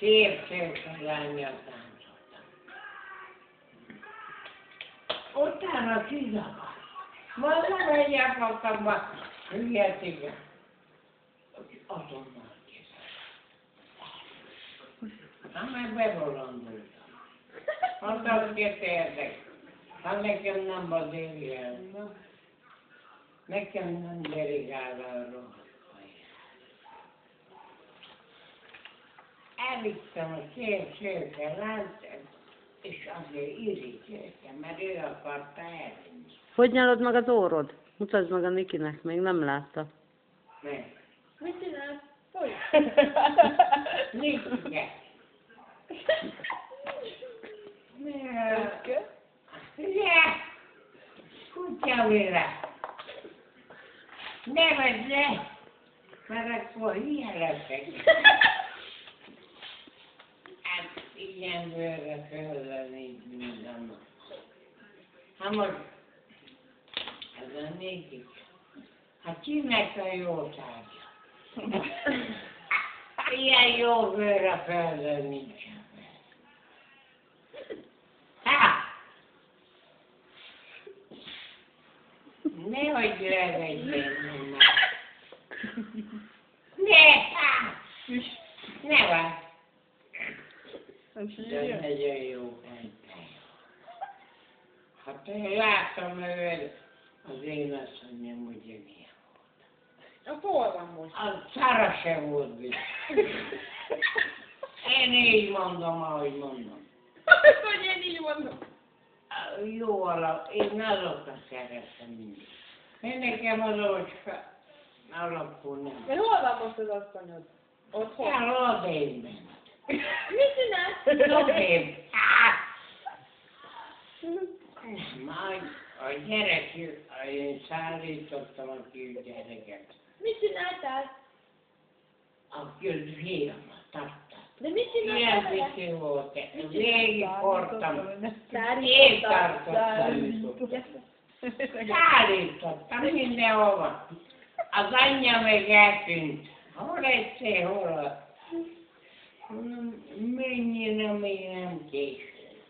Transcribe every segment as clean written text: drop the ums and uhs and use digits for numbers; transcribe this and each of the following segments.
Szép lányjal táncoltam. Utána kizavart. Mondom, hogy japakamba hülyeséget. Azonnal kizavart. Meg bebolondultam. Mondtam, kérdezek. Ha nekem nem bazéljen, nekem nem derigál arról. Elvittem a szép láncát, és azért irigylődtem, mert ő akarta elvinni. Hogy nyalod meg az órod? Mutasd meg a Nikinek, még nem látta. Meg. Mit csinálsz? Hogy? Nikike. Kutyavére. Nevezd le, mert akkor ilyen leszek. Hát ilyen bőrre földeni minden nap. Hát most, ez a Nikik. Hát kinek a jó tárgya? Ilyen jó bőr a földön nincsen. Nehogy levegyél már. Ne van. De nagyon jó helytáj. Hát én láttam őt, az én asszonyom ugyanilyen volt. Hol van most? Az szára se volt biztos. Én így mondom, ahogy mondom. Hogy én így mondom? Jó alap, én azokat szeretem mindig. Én nekem az ocska alapul nem. De hol van most az asszonyod? Otthon? Odébb. Mit csinálsz? Odébb. Majd a gyerek, én szállítottam a kisgyereket. Mit csináltál? A kisfiamat tartottam. De mit csináltál Ilyen vele? pici volt, végig hordtam. Én tartottam. Szállítottam mindenhova. Az anyja meg eltűnt. Hol egyszer, hol ott. Mondom, mennyire még nem késő.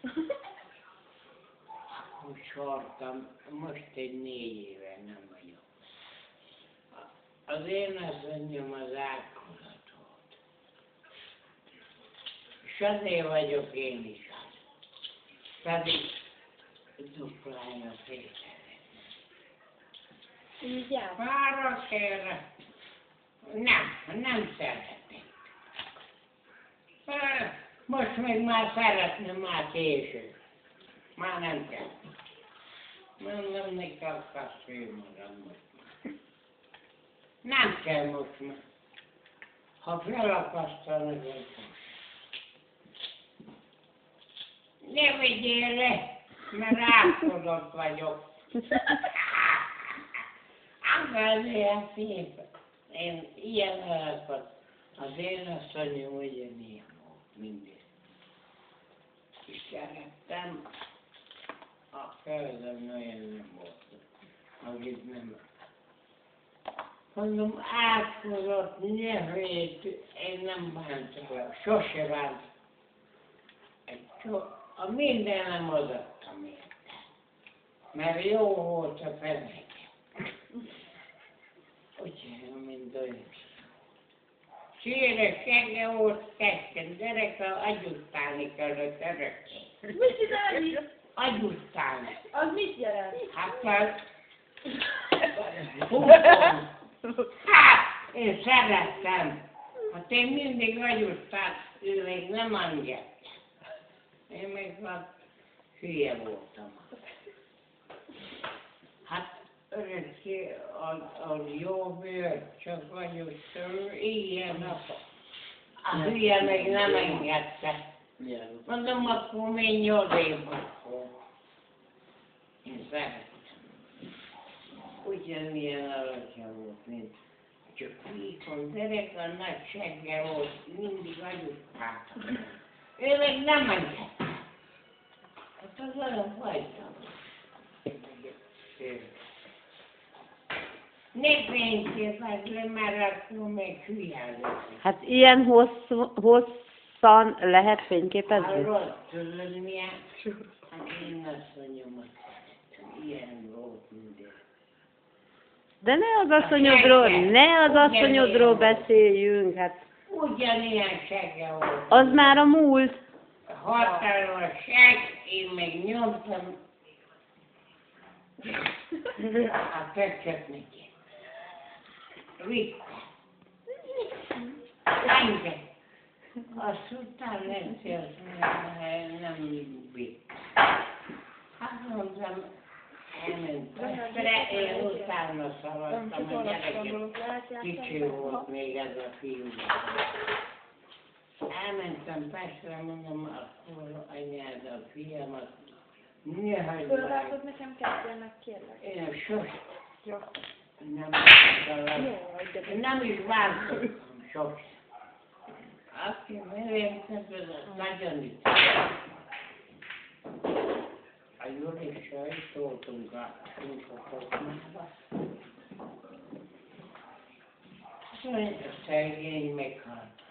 Akkor sortam, most egy 4 éve nem vagyok. Az én asszonyom az átkozott volt. És azért vagyok én is az. Pedig duplája féle. Így jár. Várok erre. Nem szeretnék. Most még már szeretném, már késő. Már nem kell. Mondom, neki akarsz magam most már. Nem kell most már. Ha felakasztanak, akkor. Ne vigyél le, mert átkodott vagyok. Azért szép. Én ilyen alakot. Az én asszonyom ugyanilyen volt mindig. És szerettem. A földön olyan nem volt, akit nem. Mondom, átkozott, nyelvét, én nem bántam, sose bántam. A mindenem adottam érte, mert jó volt a feneke. Úgyhogy, mint olyan. Sűrös segge volt, testen, gyerek, agyusztálni kellett örökké. Mit csinálni? Agyusztálni. Az mit jelent? Hát, én szerettem. Hát én mindig agyusztált, ő még nem engedte. Én még már hülye voltam. Hát örökké az jó bőr, csak agyusztál, ilyen nap. A hülye még nem engedte. Mondom, akkor menj odébb akkor. Én szerettem. Ugyanilyen alakja volt, mint csak víkon gyerek, a nagy segge volt, mindig agyusztáltam. Ő meg nem engedte. Hát az olyan fajta. Ne pénzképp le, mert akkor még hülye lesz. Hát ilyen hosszan lehet fényképezni? Hallod, tudod milyen? Hát én asszonyomat szeretem. Ilyen volt minden. De ne az asszonyodról beszéljünk, hát Ugyanilyen segge volt. az már a múlt. Hatalmas seg, én meg nyomtam. A pöccsöt neki. Vitte. Engem. Azt utána nem vitte. Hát mondtam, elment Pestre, én utána szavaztam a gyereket. Kicsi volt még ez a fiú. Elmentem Pestre, mondom, akkor anyád a fiamat. Ne hagyd meg. Fölvágod nekem kezdjenek, kérlek. Én sose. Jó. Nem Jó, de nem is változtam sose. Aki merénytett, nagyon itt. A Jurissal is voltunk a munkakoknába. Szegény meghalt.